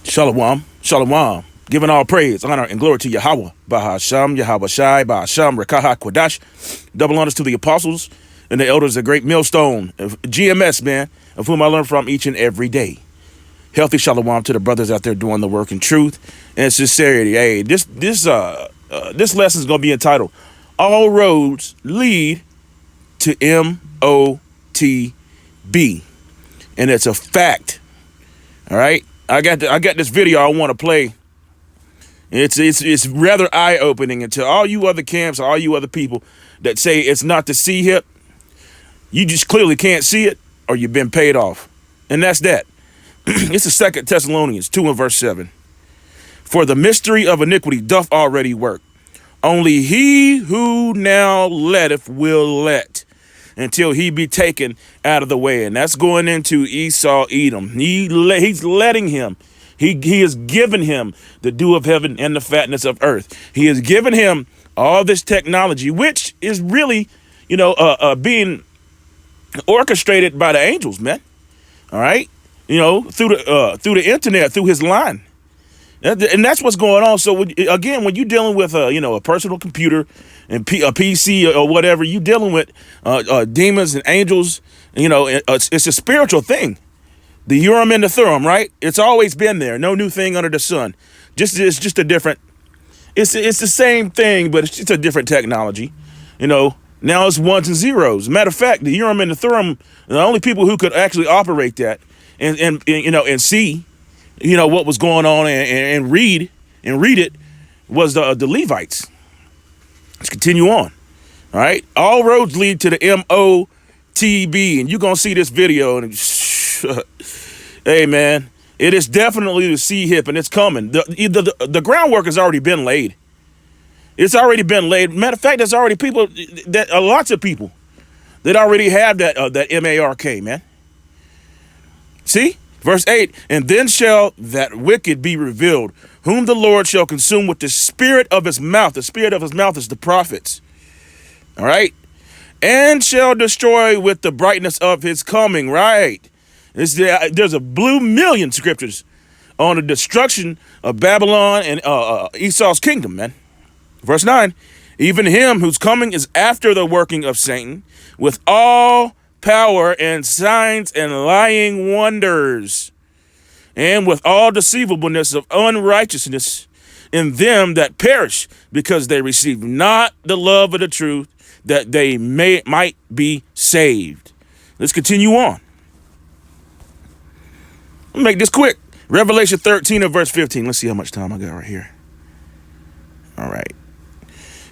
Shalom, shalom. Giving all praise, honor, and glory to Yahweh, Bahasham, Yahweh Shai, Bahasham, Rekaha Kwadash. Double honors to the apostles and the elders of Great Millstone, GMS, man, of whom I learn from each and every day. Healthy shalom to the brothers out there doing the work in truth and sincerity. Hey, this lesson is going to be entitled, All Roads Lead to MOTB. And it's a fact. All right. I got this video I want to play. It's rather eye-opening, and to all you other camps, all you other people that say it's not the C-hip, you just clearly can't see it, or you've been paid off. And that's that. It's the 2 Thessalonians 2 and verse 7. For the mystery of iniquity doth already work. Only he who now letteth will let, until he be taken out of the way. And that's going into Esau, Edom. He's letting him. He has given him the dew of heaven and the fatness of earth. He has given him all this technology, which is really, being orchestrated by the angels, man. All right, through the internet, through his line, and that's what's going on. So when you're dealing with a personal computer and a PC or whatever, you're dealing with demons and angels. It's a spiritual thing. The Urim and the Thummim, right? It's always been there. No new thing under the sun. It's just a different. It's the same thing, but it's just a different technology. Now it's ones and zeros. Matter of fact, the Urim and the Thummim, the only people who could actually operate that and see, what was going on and read it was the Levites. Let's continue on. All right. All roads lead to the MOTB, and you're gonna see this video and. Hey, man, it is definitely the C-hip, and it's coming. The groundwork has already been laid. It's already been laid. Matter of fact, there's already lots of people that already have that MARK, man. See? Verse 8, and then shall that wicked be revealed, whom the Lord shall consume with the spirit of his mouth. The spirit of his mouth is the prophets. All right? And shall destroy with the brightness of his coming, right? There's a blue million scriptures on the destruction of Babylon and Esau's kingdom, man. Verse 9, even him whose coming is after the working of Satan, with all power and signs and lying wonders, and with all deceivableness of unrighteousness in them that perish, because they receive not the love of the truth, that they might be saved. Let's continue on. I'll make this quick. Revelation 13 and verse 15. Let's see how much time I got right here. All right.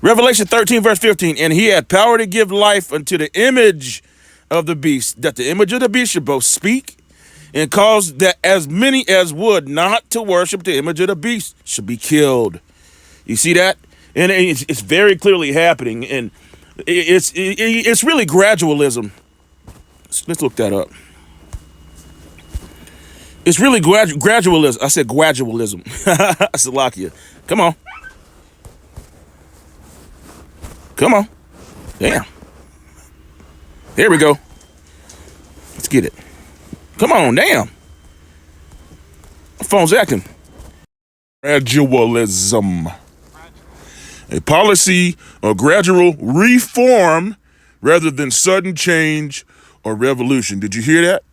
Revelation 13 verse 15. And he had power to give life unto the image of the beast, that the image of the beast should both speak and cause that as many as would not to worship the image of the beast should be killed. You see that? And it's very clearly happening. And it's really gradualism. Let's look that up. It's really gradualism. I said gradualism. Salakia. Come on. Come on. Damn. There we go. Let's get it. Come on, damn. My phone's acting. Gradualism. A policy of gradual reform rather than sudden change or revolution. Did you hear that?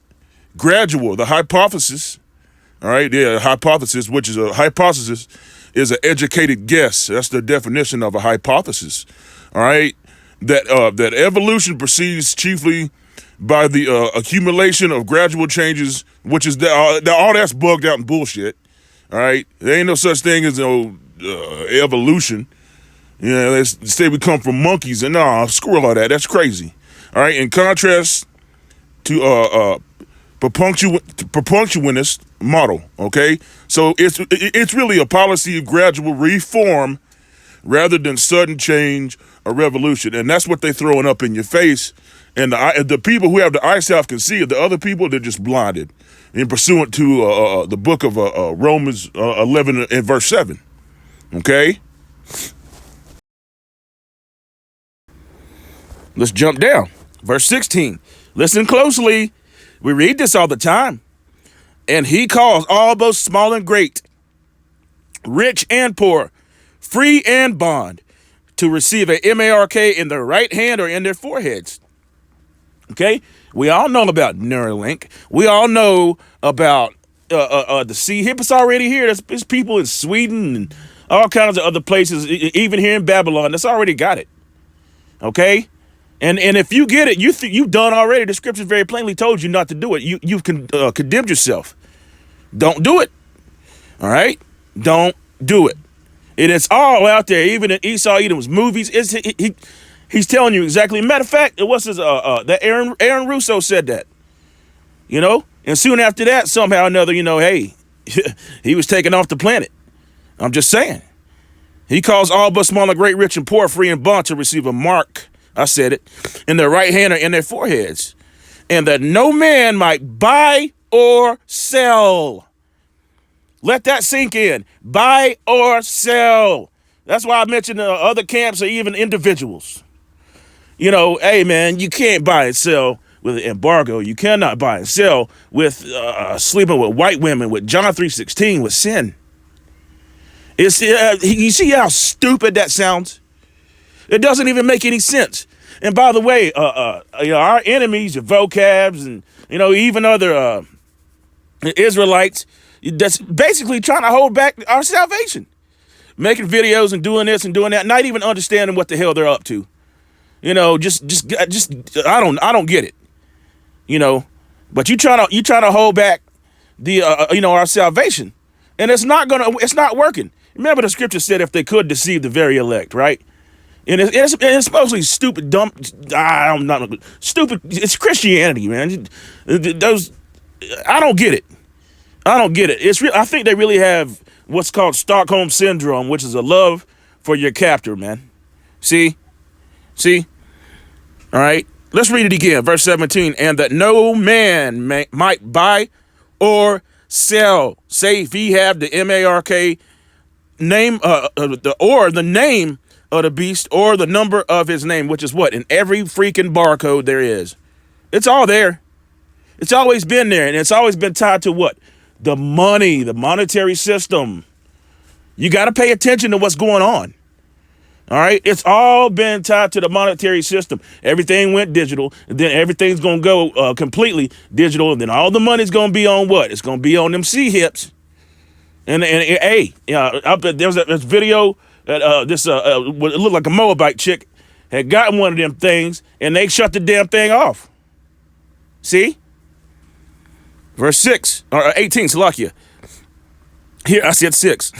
Gradual, the hypothesis, all right, hypothesis, which is a hypothesis, is an educated guess. That's the definition of a hypothesis, all right, that evolution proceeds chiefly by the accumulation of gradual changes, which is all that's bugged out and bullshit, all right? There ain't no such thing as evolution. Let's say we come from monkeys, and screw all that. That's crazy, all right? In contrast to perpunctualist model, okay? So it's really a policy of gradual reform rather than sudden change or revolution, and that's what they're throwing up in your face. And the people who have the eyesight can see it. The other people, they're just blinded, in pursuant to the book of Romans 11 and verse 7, okay? Let's jump down. Verse 16. Listen closely. We read this all the time. And he calls all both small and great, rich and poor, free and bond, to receive a mark in their right hand or in their foreheads. Okay? We all know about Neuralink. We all know about the C-HIP. It's already here. There's people in Sweden and all kinds of other places, even here in Babylon, that's already got it. Okay? And if you get it, you've done already. The scripture very plainly told you not to do it. You've condemned yourself. Don't do it. All right? Don't do it. It is all out there. Even in Esau Edom's movies, he's telling you exactly. Matter of fact, it was that Aaron Russo said that. You know? And soon after that, somehow or another, hey, he was taken off the planet. I'm just saying. He calls all but small and great, rich and poor, free and bond to receive a mark, I said it, in their right hand or in their foreheads, and that no man might buy or sell. Let that sink in. Buy or sell. That's why I mentioned other camps or even individuals. Hey, man, you can't buy and sell with an embargo. You cannot buy and sell with sleeping with white women, with John 3:16, with sin. You see how stupid that sounds? It doesn't even make any sense. And by the way, our enemies, the vocabs, and even other Israelites, that's basically trying to hold back our salvation, making videos and doing this and doing that, not even understanding what the hell they're up to. Just I don't get it. But you trying to hold back the our salvation, and it's not working. Remember, the scripture said if they could deceive the very elect, right? And it's mostly stupid, dumb. I'm not stupid. It's Christianity, man. I don't get it. I don't get it. I think they really have what's called Stockholm syndrome, which is a love for your captor, man. See? All right. Let's read it again. Verse 17. And that no man might buy or sell, save he have the mark name, the name of the beast or the number of his name, which is what? In every freaking barcode there is. It's all there. It's always been there. And it's always been tied to what? The money, the monetary system. You got to pay attention to what's going on. All right. It's all been tied to the monetary system. Everything went digital. And then everything's going to go completely digital. And then all the money's going to be on what? It's going to be on them C-HIPs. And hey, there's this video that it looked like a Moabite chick had gotten one of them things and they shut the damn thing off. See? Verse 6 or 18, Salakia. Here, I said 6.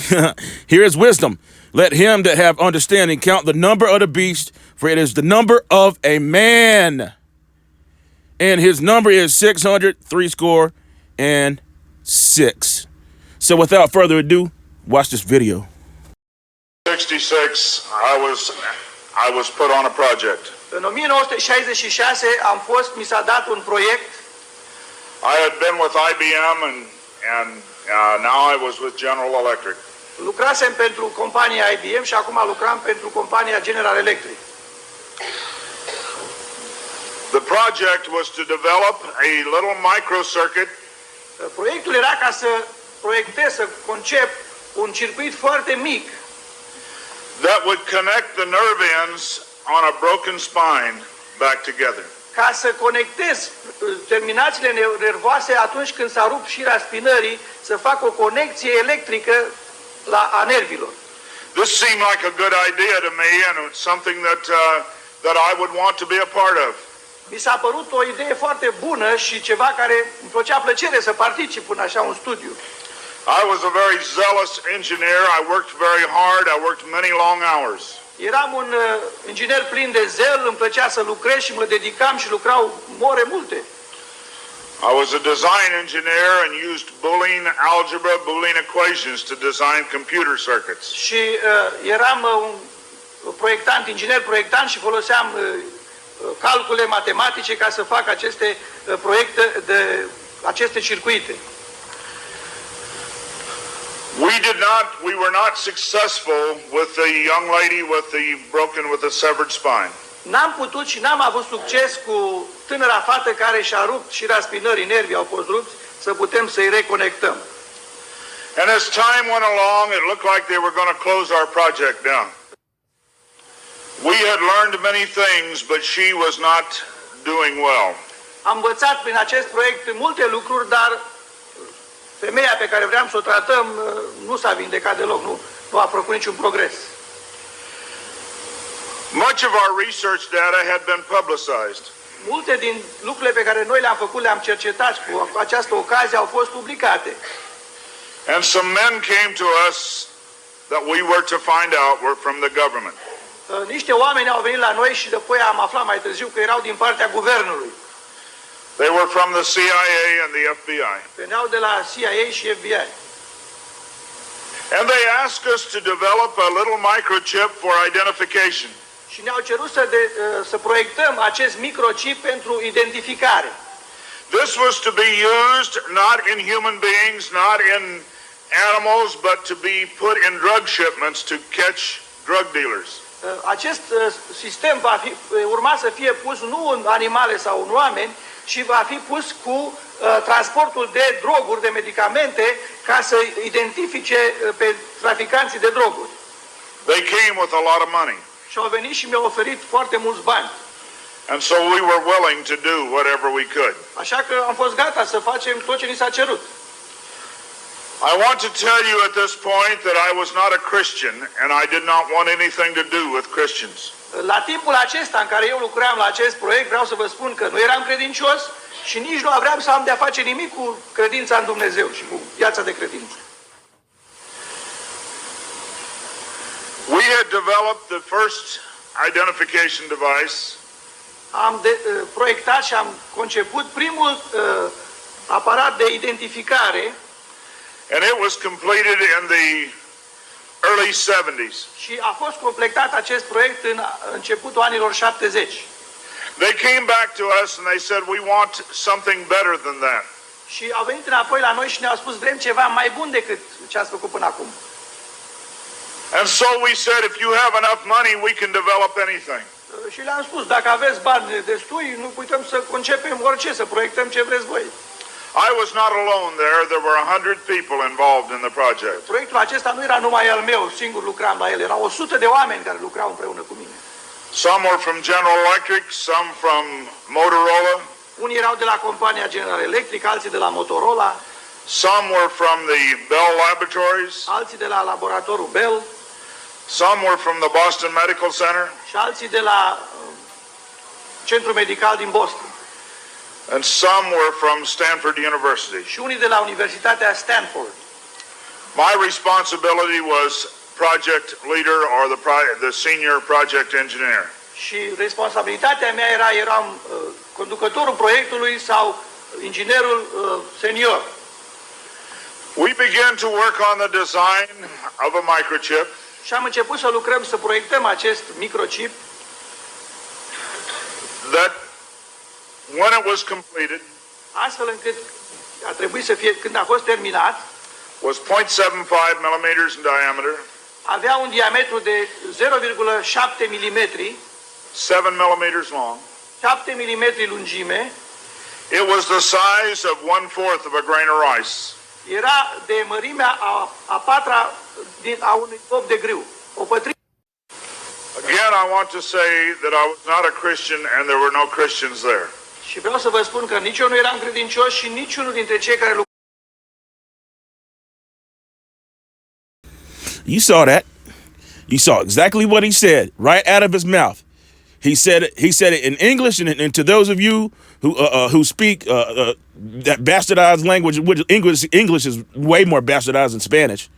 Here is wisdom. Let him that have understanding count the number of the beast, for it is the number of a man. And his number is 666. So without further ado, watch this video. 66, I was put on a project. În 1966 mi s-a dat un proiect. I had been with IBM and now I was with General Electric. Lucrasem pentru compania IBM și acum lucram pentru compania General Electric. The project was to develop a little microcircuit. Proiectul era ca să proiectez, să concep un circuit foarte mic that would connect the nerve ends on a broken spine back together. Ca să conectez terminațiile nervoase atunci când s-a rupt șira spinării, să fac o conexie electrică a nervilor. This seemed like a good idea to me, and it's something that I would want to be a part of. Mi s-a părut o idee foarte bună și ceva care îmi plăcea plăcere să particip în așa un studiu. I was a very zealous engineer. I worked very hard. I worked many long hours. Eram un inginer plin de zel, îmi plăcea să lucrez și mă dedicam și lucrau ore multe. I was a design engineer and used Boolean algebra, Boolean equations to design computer circuits. Și eram un proiectant, inginer proiectant și foloseam calcule matematice ca să fac aceste proiecte de aceste circuite. We were not successful with the young lady with the severed spine. N-am putut și n-am avut succes cu tânăra fată care și-a rupt șira spinării, nervii au fost rupți, să putem să-i reconectăm. And as time went along, it looked like they were going to close our project down. We had learned many things, but she was not doing well. Am învățat prin acest proiect multe lucruri, dar femeia pe care vreau să o tratăm nu s-a vindecat deloc, nu a făcut niciun progres. Much of our research data had been publicized. Multe din lucrurile pe care noi le-am făcut, le-am cercetat cu această ocazie, au fost publicate. And some men came to us that we were to find out were from the government. Niște oameni au venit la noi și apoi am aflat mai târziu că erau din partea guvernului. They were from the CIA and the FBI. Veneau de la CIA și FBI. And they asked us to develop a little microchip for identification. Și ne-au cerut să proiectăm acest microchip pentru identificare. This was to be used not in human beings, not in animals, but to be put in drug shipments to catch drug dealers. Acest sistem urma să fie pus nu în animale sau în oameni, ci va fi pus cu transportul de droguri, de medicamente, ca să identifice pe traficanții de droguri. They came with a lot of money. Și au venit și mi-au oferit foarte mulți bani. And so we were willing to do whatever we could. Așa că am fost gata să facem tot ce ni s-a cerut. I want to tell you at this point that I was not a Christian and I did not want anything to do with Christians. La timpul acesta în care eu lucram la acest proiect, vreau să vă spun că nu eram credincios și nici nu aveam să am de-a face nimic cu credința în Dumnezeu și cu viața de credință. We had developed the first identification device. Am proiectat și am conceput primul aparat de identificare. And it was completed in the early 70s. Și a fost completat acest proiect în începutul anilor 70. They came back to us and they said, we want something better than that. Și au venit înapoi la noi și ne-au spus, vrem ceva mai bun decât ce ați făcut până acum. And so we said, if you have enough money, we can develop anything. Și le-am spus, dacă aveți bani destui, nu putem să concepem orice, să proiectăm ce vreți voi. I was not alone there. There were 100 people involved in the project. Proiectul acesta nu era numai al meu, singur lucram la el. Erau 100 de oameni care lucrau împreună cu mine. Some were from General Electric, some from Motorola. Unii erau de la compania General Electric, alții de la Motorola. Some were from the Bell Laboratories. Alții de la laboratorul Bell. Some were from the Boston Medical Center. Și alții de la Centrul Medical din Boston. And some were from Stanford University. Și unii de la Universitatea Stanford. My responsibility was project leader or the senior project engineer. Și responsabilitatea mea eram conducătorul proiectului sau inginerul senior. We began to work on the design of a microchip. Și am început să lucrăm, să proiectăm acest microchip. That when it was completed, astfel încât a trebuit să fie, când a fost terminat, was 0.75 millimeters in diameter, avea un diametru de 0,7 mm, 7 millimeters long. 7 mm lungime. It was the size of 1/4 of a grain of rice. Era de mărimea a patra a unui bob de grâu. O pătrime. Again, I want to say that I was not a Christian and there were no Christians there. Și vreau să vă spun că nici eu nu eram credincios și niciunul dintre cei care lucrau. You saw that. You saw exactly what he said right out of his mouth. He said it in English, and to those of you who speak that bastardized language, which English is way more bastardized than Spanish.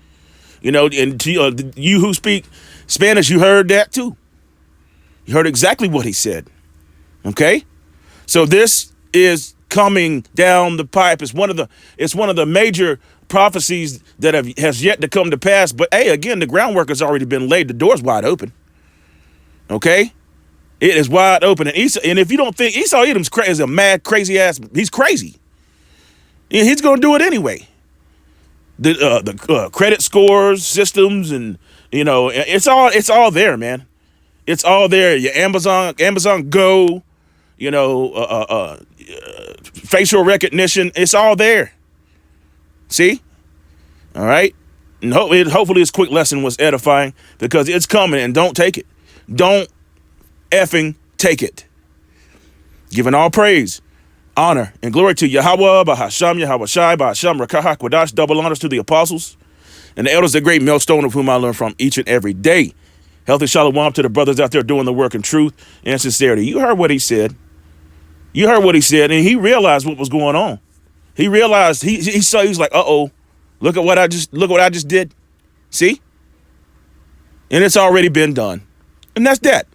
You know, and to, you who speak Spanish, you heard that too. You heard exactly what he said. Okay, so this is coming down the pipe. It's one of the major prophecies that has yet to come to pass. But hey, again, the groundwork has already been laid. The door's wide open. Okay. It is wide open. And if you don't think Esau Edom's is a mad, crazy ass, he's crazy. And he's going to do it anyway. The credit scores, systems, and you know, it's all there, man. It's all there. Your Amazon Go, you know, facial recognition. It's all there. See? All right? And hopefully this quick lesson was edifying, because it's coming, and don't take it. Don't effing take it. Giving all praise, honor, and glory to Yahweh, Bahasham, Yahweh Shai, Bahasham, Rakah, Kwadash, double honors to the apostles and the elders, the great millstone of whom I learn from each and every day. Healthy shalom to the brothers out there doing the work in truth and sincerity. You heard what he said. You heard what he said, and he realized what was going on. He realized, he saw, he's like, uh-oh, look what I just did. See? And it's already been done. And that's that.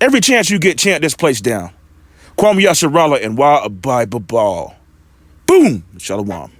Every chance you get, chant this place down. Kwam Yasharala and Wa Abai Babal. Boom. Shalom.